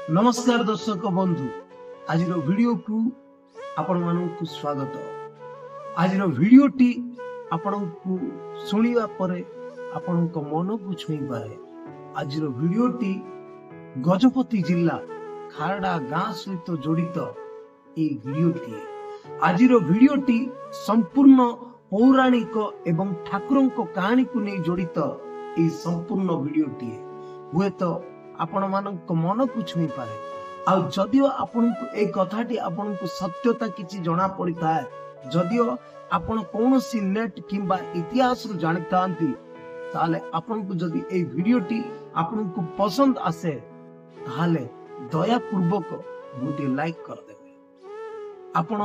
नमस्कार दर्शक बंधु, आज वीडियो को आपण मानक स्वागत। आज वीडियो टी आपण को सुनिबा परे आपण को मन को छुई पारे। आज वीडियो टी गजपति जिला खारडा गाँ सहित जड़ित ए वीडियो टी। आज वीडियो टी संपूर्ण पौराणिक एवं ठाकुर कहानी को नहीं जड़ित ए संपूर्ण वीडियो टी हुए तो आपण मानक मन को छुई पारे। आ जदियो आपण को ए कथाटी आपण को सत्यता किछि जणा पड़ी थाए, जदियो आपण कोनोसी नेट किंबा इतिहास रु जानि थांती, ताले आपण को जदि ए वीडियोटी आपण को पसंद आसे ताले दया पूर्वक गोटे लाइक कर देबे। आपण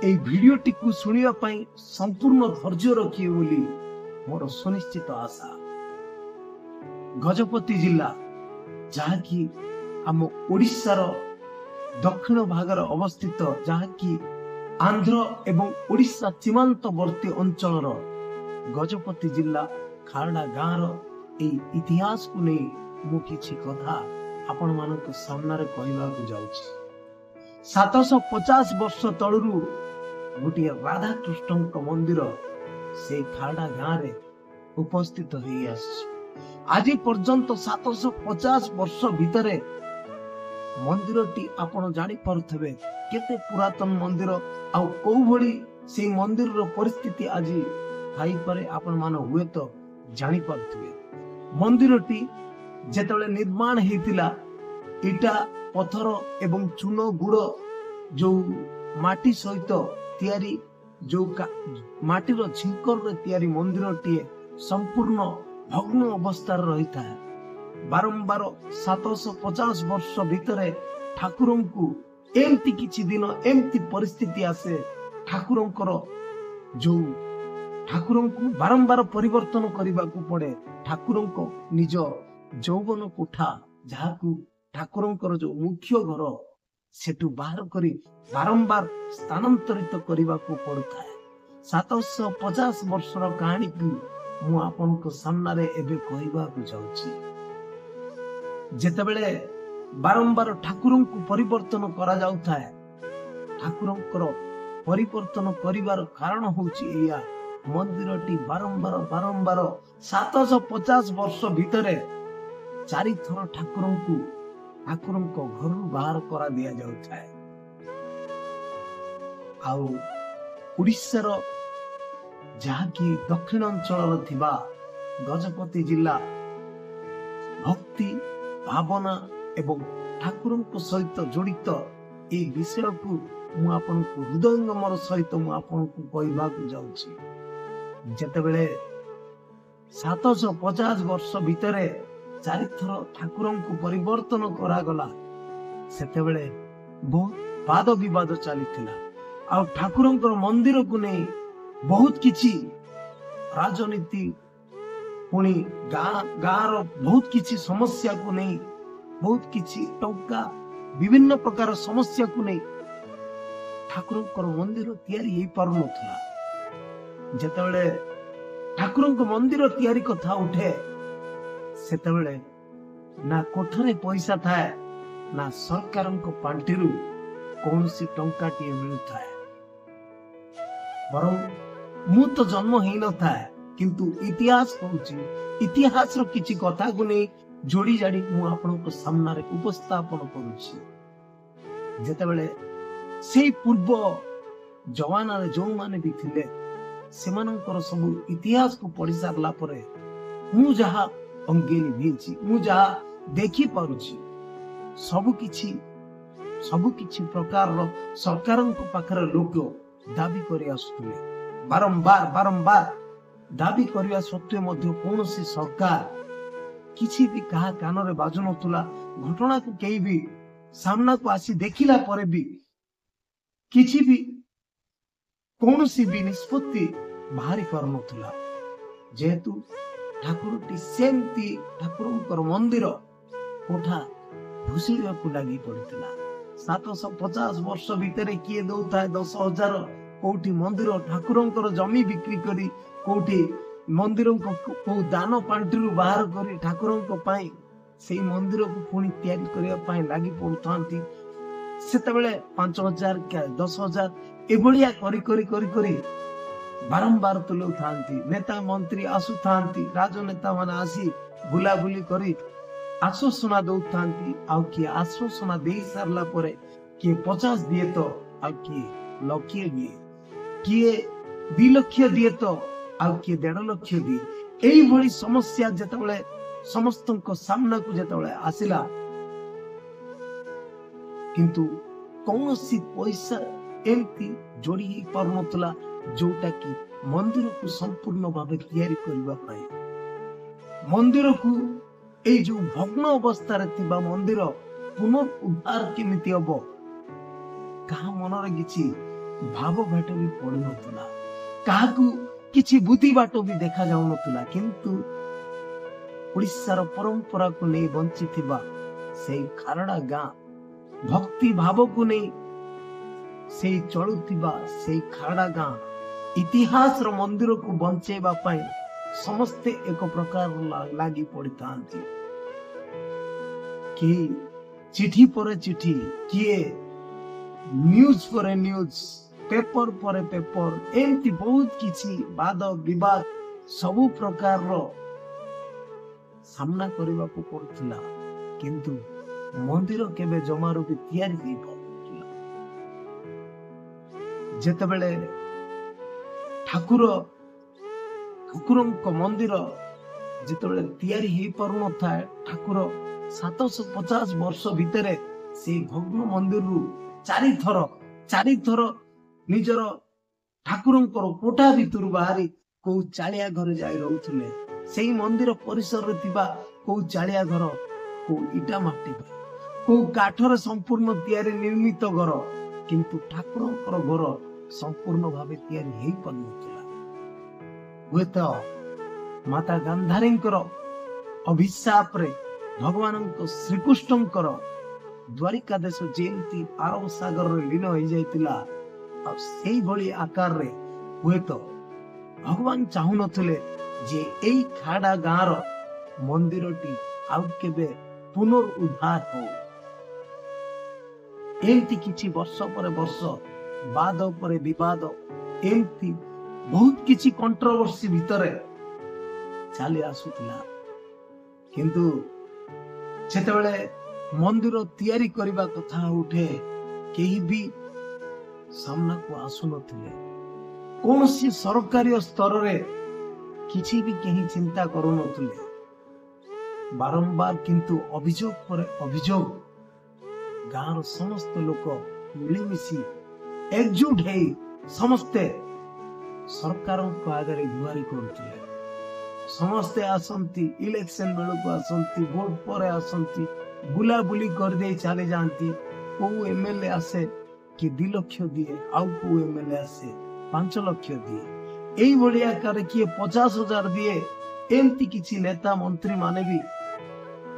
ए वीडियोटी को सुनिया पई संपूर्ण धैर्य रखिए बोली मोर सुनिश्चित आशा। गजपति जिला जहाँकि आम ओडिशार दक्षिण भागर अवस्थित, जहाँकि आंध्र एवं ओडिशा सीमांतवर्ती अंचल गजपति जिला खारडा गाँव इतिहास को नहीं मु किछि कथा आपण मानक सामने कहवा जाउछि। 750 वर्ष तळरू गोटे राधा कृष्ण मंदिर से खारडा गाँव रे उपस्थित होई आछि। आज पर्यंत 750 वर्ष भितरे मंदिरटी आपण जानि पारुथबे केते पुरातन मंदिर आ को भली से मंदिर रो परिस्थिति आज थाई पारे आपण मान हुए तो जानि पारुथबे। मंदिरटी जेतले निर्माण हेतिला इटा पत्थर एवं चूनो गुड़ जो माटी सहित तयारी जो माटी रो छिंकर रे तयारी मंदिरटी संपूर्ण भग्न अवस्था रही था। बारंबार 750 वर्ष भितरे ठाकुर को एमती किछि दिन एमती परिस्थिति आसे ठाकुर जो ठाकुर को बारंबार परिवर्तन करने को पड़े। ठाकुर को निज जौवन कोठा जहाँ ठाकुर जो मुख्य घर सेठू बाहर करी बारंबार स्थानांतरित करने को पड़ता है। 750 वर्षर कहानी की मु आपन को सामने एबे कहवा को जाउछि। जेतेबेले बारंबार ठाकुर को परिवर्तन करा जाउथा है, ठाकुर परिवर्तन करिवार कारण होछि एया मंदिरटी बारंबार बारंबार 750 वर्ष भितरे 4 थर ठाकुर को घर बाहर करा दिया जाउथा है। आउ उड़ीसार जहाँकि दक्षिण अंचल थिबा गजपति जिला भक्ति भावना एवं ठाकुर सहित जड़ित ए विषय को मु आपन को हृदयंगमर सहित मु आपन को कहवा को जाउछि। जेतेबेले 750 वर्ष भितरे 4 थर ठाकुर को परिवर्तन करा गला, सेतेबेले बहुत वाद विवाद चलीथिला। आ ठाकुर मंदिर को नहीं बहुत किछि राजनीति पुणी गाँव बहुत किछि समस्या को नहीं, बहुत किछि टंका विभिन्न प्रकार समस्या को नहीं ठाकुर मंदिर तैयारी हो पार नथिला। जेतेबेले ठाकुर मंदिर तैयारी कथा उठे सेतेबेले ना कोठरे पैसा थाए, ना सरकार पांठिरू कौनसी टंका टी मिलता है। बरं मु तो जन्म ही न था, किंतु इतिहास कहूची, इतिहास रो किछि कथा को नहीं जोड़ी जाड़ी मु आपन को सामने रे उपस्थापन करूची। जेतेबेले से पूर्व जवाना रे जो माने भी थिले सेमानकर सब इतिहास को पढ़ी सारला परे मु जहा अंगे निभिछि, मु जहा देखि पारुछि सब किछि प्रकार रो सरकारन को पाखरे लोक दाबी करि आसुथिले। बारंबार दाबी करने सत्वे मध्य कौन सी सरकार किसी भी कहा कान रे बाजु नथुला। घटना को कई भी सामना को आसी देखिला परे भी किसी भी कौन सी भी निष्पत्ति बाहरी कर नथुला। जेहेतु ठाकुर सेमती ठाकुर मंदिर कोठा भूषिया को लगी पड़ता। 750 वर्ष भितर किए दौता है 10,000 कोठी मंदिर ठाकुर जमी बिक्री करी कोठी मंदिर को दान पांठिरू बाहर करी ठाकुर ସେଇ ମନ୍ଦିରକୁ ପୁଣି ତିଆରି କରିବା ପାଇଁ ଲାଗି ପଡୁଥାନ୍ତି। ସେତେବେଳେ 5,000 10,000 ଏଭଳିଆ କରି କରି କରି କରି ବାରମ୍ବାର ତୁଲାଉଥାନ୍ତି। ନେତା ମନ୍ତ୍ରୀ ଆସୁଥାନ୍ତି, ରାଜନେତା ମାନେ ଆସି ବୁଲାବୁଲି କରି ଆଶ୍ୱାସନା ଦଉଥାନ୍ତି। ଆଉ କିଏ ଆଶ୍ୱାସନା ଦେଇ ସାରିଲା ପରେ କିଏ 50 ଦିଏ ତ, ଆଉ କିଏ ଲକ୍ଷେ ଦିଏ, କିଏ 2 ଲକ୍ଷ ଦିଏ ତ, ଆଉ କିଏ 1.5 ଲକ୍ଷ ଦିଏ। ଏଇଭଳି ସମସ୍ୟା ଯେତେବେଳେ ସମସ୍ତଙ୍କ ସାମ୍ନାକୁ ଯେତେବେଳେ ଆସିଲା, କିନ୍ତୁ କୌଣସି ପଇସା ଏମିତି ଯୋଡି ହେଇ ପାରୁନଥିଲା ଯୋଉଟା କି ମନ୍ଦିରକୁ ସମ୍ପୂର୍ଣ୍ଣ ଭାବେ ତିଆରି କରିବା ପାଇଁ। ମନ୍ଦିରକୁ ଏଇ ଯୋଉ ଭଗ୍ନ ଅବସ୍ଥାରେ ଥିବା ମନ୍ଦିର ପୁନରୁଦ୍ଧାର କେମିତି ହବ, କାହା ମନରେ କିଛି ଭାବ ବାଟ ବି ପଡୁନଥିଲା, କାହାକୁ କିଛି ବୁଦ୍ଧି ବାଟ ବି ଦେଖା ଯାଉନଥିଲା। କିନ୍ତୁ ଓଡ଼ିଶାର ପରମ୍ପରାକୁ ନେଇ ବଞ୍ଚିଥିବା ସେଇ ଖାରଡା ଗାଁ, ଭକ୍ତି ଭାବକୁ ନେଇ ସେଇ ଚଳୁଥିବା ସେଇ ଖାରଡା ଗାଁ ଇତିହାସର ମନ୍ଦିରକୁ ବଞ୍ଚେଇବା ପାଇଁ ସମସ୍ତେ ଏକ ପ୍ରକାର ଲାଗି ପଡିଥାନ୍ତି। କିଏ ଚିଠି ପରେ ଚିଠି, କିଏ ନ୍ୟୁଜ ପରେ ନ୍ୟୁଜ, ପେପର ପରେ ପେପର, ଏମିତି ବହୁତ କିଛି ବାଦ ବିବାଦ ସବୁ ପ୍ରକାରର ସାମ୍ନା କରିବାକୁ ପଡୁଥିଲା। କିନ୍ତୁ ମନ୍ଦିର କେବେ ଜମାରୁ ବି ତିଆରି ହେଇପାରୁନଥିଲା। ଯେତେବେଳେ ଠାକୁରଙ୍କ ମନ୍ଦିର ଯେତେବେଳେ ତିଆରି ହେଇପାରୁନଥାଏ, ଠାକୁର 750 ବର୍ଷ ଭିତରେ ସେଇ ଭଗ୍ନ ମନ୍ଦିରରୁ ଚାରିଥର ନିଜର ଠାକୁରଙ୍କର କୋଠା ଭିତରୁ ବାହାରି କୋଉ ଚାଳିଆ ଘରେ ଯାଇ ରହୁଥିଲେ। ସେଇ ମନ୍ଦିର ପରିସରରେ ଥିବା କୋଉ ଚାଳିଆ ଘର, କୋଉ ଇଟା ମାଟି ଘର, କୋଉ କାଠରେ ସମ୍ପୂର୍ଣ୍ଣ ତିଆରି ନିର୍ମିତ ଘର, କିନ୍ତୁ ଠାକୁରଙ୍କର ଘର ସମ୍ପୂର୍ଣ୍ଣ ଭାବେ ତିଆରି ହେଇପାରୁନଥିଲା। ହୁଏତ ମାତା ଗାନ୍ଧାରୀଙ୍କର ଅଭିଶାପରେ ଭଗବାନଙ୍କ ଶ୍ରୀକୃଷ୍ଣଙ୍କର ଦ୍ୱାରିକା ଦେଶ ଯେମିତି ଆରବ ସାଗରରେ ଲୀନ ହେଇଯାଇଥିଲା, ଆଉ ସେଇଭଳି ଆକାରରେ ହୁଏତ ଭଗବାନ ଚାହୁଁନଥିଲେ ଯେ ଏଇ ଖାରଡା ଗାଁର ମନ୍ଦିରଟି ଆଉ କେବେ ପୁନରୁଦ୍ଧାର ହଉ। ଏମିତି କିଛି ବର୍ଷ ପରେ ବର୍ଷ, ବାଦ ପରେ ବିବାଦ, ଏମିତି ବହୁତ କିଛି କଣ୍ଟ୍ରୋଭର୍ସି ଭିତରେ ଚାଲି ଆସୁଥିଲା। କିନ୍ତୁ ଯେତେବେଳେ ମନ୍ଦିର ତିଆରି କରିବା କଥା ଉଠେ, କେହି ବି ସାମ୍ନାକୁ ଆସୁନଥିଲେ। କୌଣସି ସରକାରୀ ସ୍ତରରେ କିଛି ବି କେହି ଚିନ୍ତା କରୁନଥିଲେ। ବାରମ୍ବାର କିନ୍ତୁ ଅଭିଯୋଗ ପରେ ଅଭିଯୋଗ, ଗାଁର ସମସ୍ତ ଲୋକ ମିଳିମିଶି ଏକଜୁଟ ହେଇ ସମସ୍ତେ ସରକାରଙ୍କ ଆଗରେ ଗୁହାରି କରୁଥିଲେ। ସମସ୍ତେ ଆସନ୍ତି, ଇଲେକ୍ସନ ବେଳକୁ ଆସନ୍ତି, ଭୋଟ ପରେ ଆସନ୍ତି, ବୁଲାବୁଲି କରିଦେଇ ଚାଲି ଯାଆନ୍ତି। କୋଉ ଏମଏଲଏ ଆସେ କି 2 ଲକ୍ଷ ଦିଏ, ଆଉ କୋଉ ଏମଏଲଏ ଆସେ 5 ଲକ୍ଷ ଦିଏ, ଏଇଭଳି ଆକାରରେ କିଏ 50,000 ଦିଏ। ଏମିତି କିଛି ନେତା ମନ୍ତ୍ରୀ ମାନେ ବି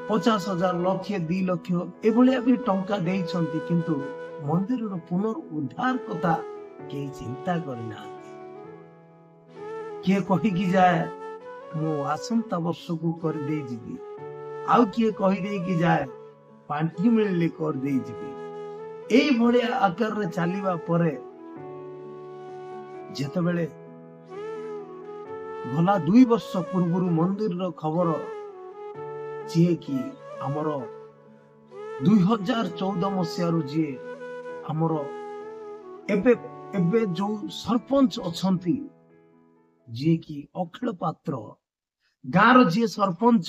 50,000, ଲକ୍ଷେ, 2 ଲକ୍ଷ ଏଭଳିଆ ବି ଟଙ୍କା ଦେଇଛନ୍ତି। କିନ୍ତୁ ମନ୍ଦିରର ପୁନରୁଦ୍ଧାର କଥା କେହି ଚିନ୍ତା କରିନାହାନ୍ତି। କିଏ କହିକି ଯାଏ ମୁଁ ଆସନ୍ତା ବର୍ଷକୁ କରିଦେଇ ଯିବି, ଆଉ କିଏ କହିଦେଇକି ଯାଏ ପାଣ୍ଠି ମିଳିଲେ କରିଦେଇ ଯିବି। ଏଇଭଳିଆ ଆକାରରେ ଚାଲିବା ପରେ ଯେତେବେଳେ ଗଲା 2 ବର୍ଷ ପୂର୍ବରୁ ମନ୍ଦିରର ଖବର, ଯିଏ କି ଆମର 2014 ମସିହାରୁ ଯିଏ ଆମର ଏବେ ଯୋଉ ସରପଞ୍ଚ ଅଛନ୍ତି, ଯିଏ କି ଅଖିଳ ପାତ୍ର, ଗାଁର ଯିଏ ସରପଞ୍ଚ,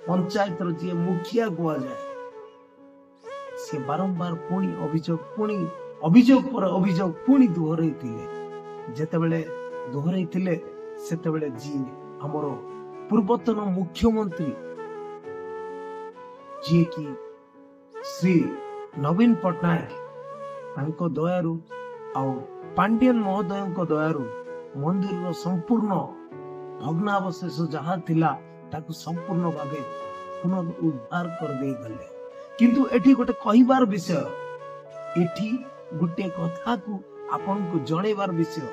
ପଞ୍ଚାୟତର ଯିଏ ମୁଖିଆ କୁହାଯାଏ, ସେ ବାରମ୍ବାର ପୁଣି ଅଭିଯୋଗ ପରେ ଅଭିଯୋଗ ପୁଣି ଦୋହରେଇଥିଲେ। ଯେତେବେଳେ ଦୋହରେଇଥିଲେ, ସେତେବେଳେ ଯିଏ ଆମର ପୂର୍ବତନ ମୁଖ୍ୟମନ୍ତ୍ରୀ, ଯିଏ କି ଶ୍ରୀ ନବୀନ ପଟ୍ଟନାୟକ, ତାଙ୍କ ଦୟାରୁ ଆଉ ପାଣ୍ଡିଆନ ମହୋଦୟଙ୍କ ଦୟାରୁ ମନ୍ଦିରର ସମ୍ପୂର୍ଣ୍ଣ ଭଗ୍ନାବଶେଷ ଯାହା ଥିଲା ତାକୁ ସମ୍ପୂର୍ଣ୍ଣ ଭାବେ ପୁନରୁଦ୍ଧାର କରିଦେଇଥିଲେ। କିନ୍ତୁ ଏଠି ଗୋଟେ କହିବାର ବିଷୟ, ଏଠି ଗୋଟେ କଥାକୁ ଆପଣଙ୍କୁ ଜଣେଇବାର ବିଷୟ,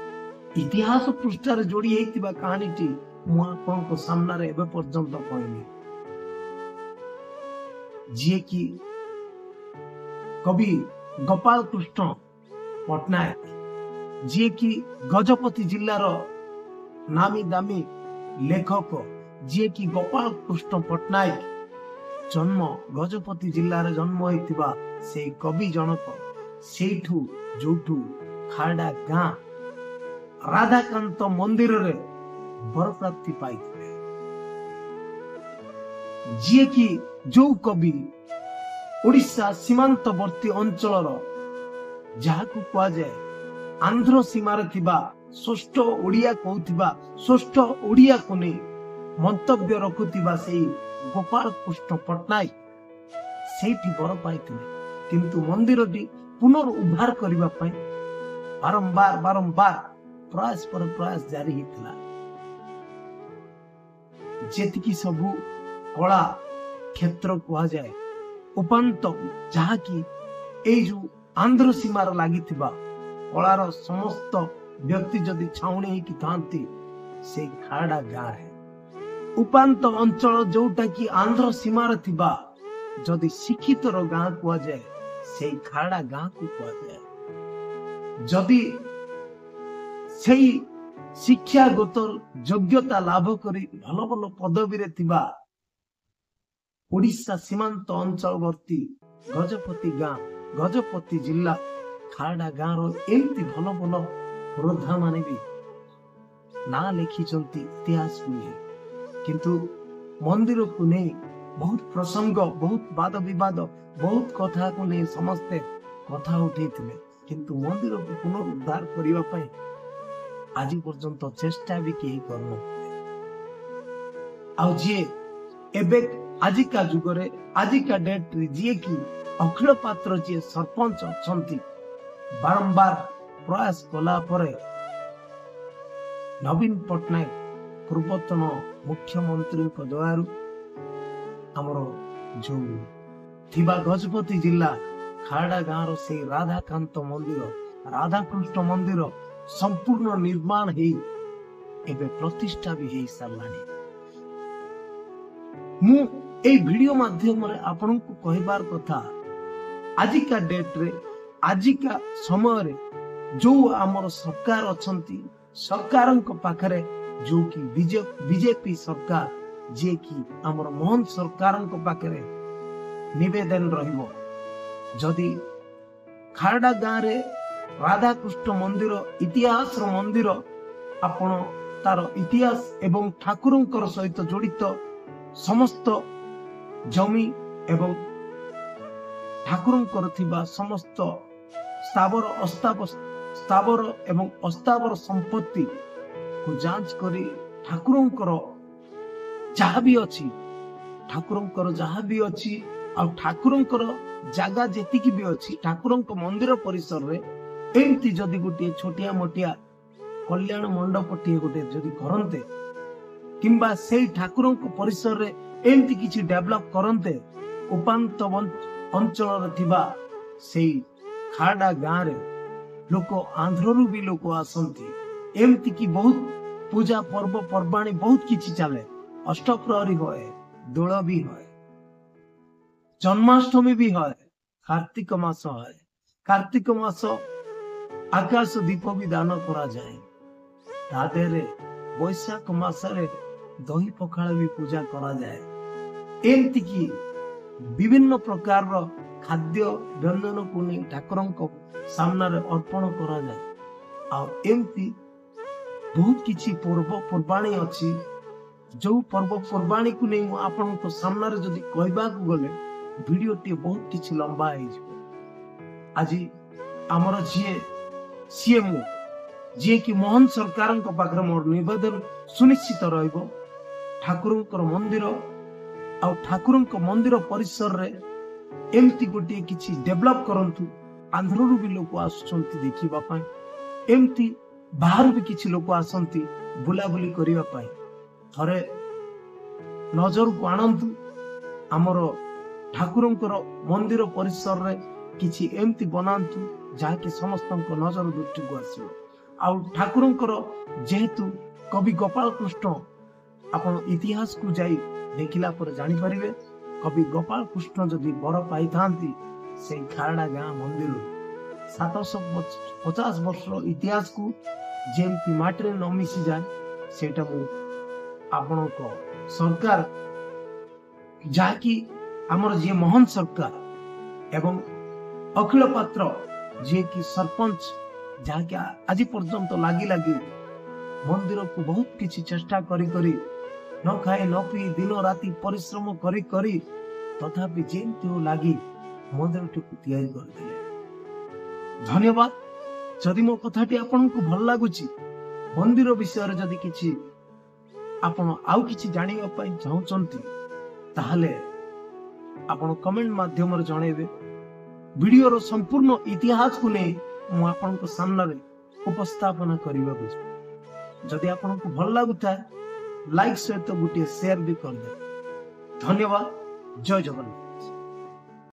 ଇତିହାସ ପୃଷ୍ଠାରେ ଯୋଡି ହେଇଥିବା କାହାଣୀଟି ମୁଁ ଆପଣଙ୍କ ସାମ୍ନାରେ ଏବେ ପର୍ଯ୍ୟନ୍ତ କହିନି। जी कि कवि गोपाल कृष्ण पट्टनायक जी कि गजपति जिल्लार नामी दामी लेखक जी कि गोपाल कृष्ण पट्टनायक जन्म गजपति जिल्लार जन्म होइतिबा से कवि जनक सेठू जोठू खारडा गाँ राधाकांत मंदिर रे वर प्राप्ति पाइथिले जी कि जो कवि ओडिशा सीमांतवर्ती अंचल जहाकू कह जाए आंध्र सीमार थिबा षष्ठ ओडिया कहूथिबा षष्ठ ओडिया को नहीं मंतव्य रखुथिबा से गोपाल कृष्ण पट्टनायक सेठी वर पाइथिले किंतु मंदिर पुनरुद्धार करबा पई बारंबार बारंबार प्रयास पर प्रयास जारी हितला जेतिकी सबु कला क्षेत्र कह जाए उपांत जहा कि ए जो आंध्र सीमार लागिथिबा कलार समस्त व्यक्ति जदि छाउणी की थांती से खारडा गाँ है उपांत अंचल जोटा कि आंध्र सीमार थिबा जदि शिक्षित गाँ कह जाए से खारडा गाँ को कह जाए जदि सेई शिक्षागत योग्यता लाभ करी भल भल पदवी रे थिबा ओडिशा सीमांत अंचलवर्ती गजपति गाँ गजपति जिला खारडा गाँ रो एमती भल भल योद्धा माने भी ना लिखिचंती इतिहास को नहीं किंतु मंदिर को नहीं बहुत प्रसंग बहुत वाद विवाद बहुत कथा को नहीं समस्ते कथा उठेइथिले किंतु मंदिर को पुनरुद्धार करिवा पई आज पर्यंत चेष्टा भी केही करनो आ जे एबे आजिका जुगरे आजिका डेट रे जे कि अखिल पात्र जे सरपंच अछंती बारंबार प्रयास कला परे नवीन पट्टनायक पूर्वतन मुख्यमंत्री को द्वारा हमर जो थिबा गजपति जिला खारडा गाँ रो से राधाकांत मंदिर राधाकृष्ण मंदिर संपूर्ण निर्माण हे एबे प्रतिष्ठा भी हे सारलानी मु ए वीडियो माध्यम रे आपन को कहबार कथा आजिका डेट रे आजिका समय रे जो हमर सरकार अछंती सरकारन को पाखरे जो कि बीजेपी सरकार जे कि हमर मोहन सरकारन को पाखरे निवेदन रहिबो जदि खारडा गाँ रे राधाकृष्ण मंदिर इतिहास रो मंदिर आपण तार इतिहास एवं ठाकुरंकर सहित जड़ित समस्त जमी एवं ठाकुरंकर थिबा समस्त स्थावर एवं अस्तावर संपत्ति को जांच करी ठाकुरंकर जहाँ भी अच्छी ठाकुरंकर जहाँ भी अच्छी आ ठाकुरंकर जागा जेतिकी भी अच्छी ठाकुरंक मंदिर परिसर रे एमती जदि गोटे छोटिया मोटिया कल्याण मंडपटी गोटे जदि करन्ते किंबा से ठाकुरंक परिसर रे एमती किछि डेवलप करन्ते उपांत अंचल रे थिबा सेई खारडा गाँ रे लोक आंध्ररू भी लोक आसंती एमती की बहुत पूजा पर्व पर्वाणी बहुत किछि चले अष्टप्रहरी होए दोल भी होए जन्माष्टमी भी होए कार्तिक मास होए कार्तिक मास आकाश दीप भी दान करा जाए तादेरे बैशाख मासरे दही पखाल भी पूजा करा जाए एमती की विभिन्न प्रकार रो खाद्य व्यंजन को नहीं ठाकुरंक सामने अर्पण करा जाए आ एमती बहुत किछि पर्व पर्वाणी अछि जो पर्व पर्वाणी को नहीं आपन को सामने जदि कहबा को गले वीडियो टी बहुत किछि लंबा है आज हमर जे सीएमओ जे कि मोहन सरकार को पाखरे मोर निवेदन सुनिश्चित रहइबो ठाकुरंकर मंदिर आ ठाकुरंक मंदिर परिसर रे एमती गोटे किछि डेवलप करंतु आंध्ररू भी लोक आसुचंती देखिबा पई एमती बाहर भी किछि लोक आसंती बुलाबुली करिबा पई थरे नजर को आनंतु हमर ठाकुरंकर मंदिर परिसर रे किछि एमती बनांतु जहा कि समस्त नजर दृष्टि को आसीबो आ ठाकुरंकर जेहेतु कवि गोपाल कृष्ण आपण इतिहास को जाई देखिला पर जानि परिबे कवि गोपाल कृष्ण जदि बर पाई थांती से खारड़ा गाँ मंदिर 750 वर्ष इतिहास को जेमती माटी न मिसी जाए सेटा मु आपण को सरकार जाकी हमर जे मोहन सरकार एवं अखिल पात्र जे की सरपंच जाके आज पर्यंत लागी लागी मंदिर को बहुत किसी चेष्टा करी करी न खाए न पी दिन राति परिश्रम करी करी तथापि जेमती लगी मंदिर टी तैयारी करथिले। धन्यवाद। जदि मो कथाटी आपन को भल लागुची मंदिर विषय रे जदि किछि आपण आउ किछि जानिबा पई चाहउचंती ताहले आपण कमेंट माध्यम रे जणेबे। वीडियो रो संपूर्ण इतिहास को नै मु आपन को सामने रे उपस्थापन करिबा बुझ। जदि आपन को भल लागुता लाइक सहित गोटे शेयर भी कर दे। धन्यवाद। जय जगन्नाथ।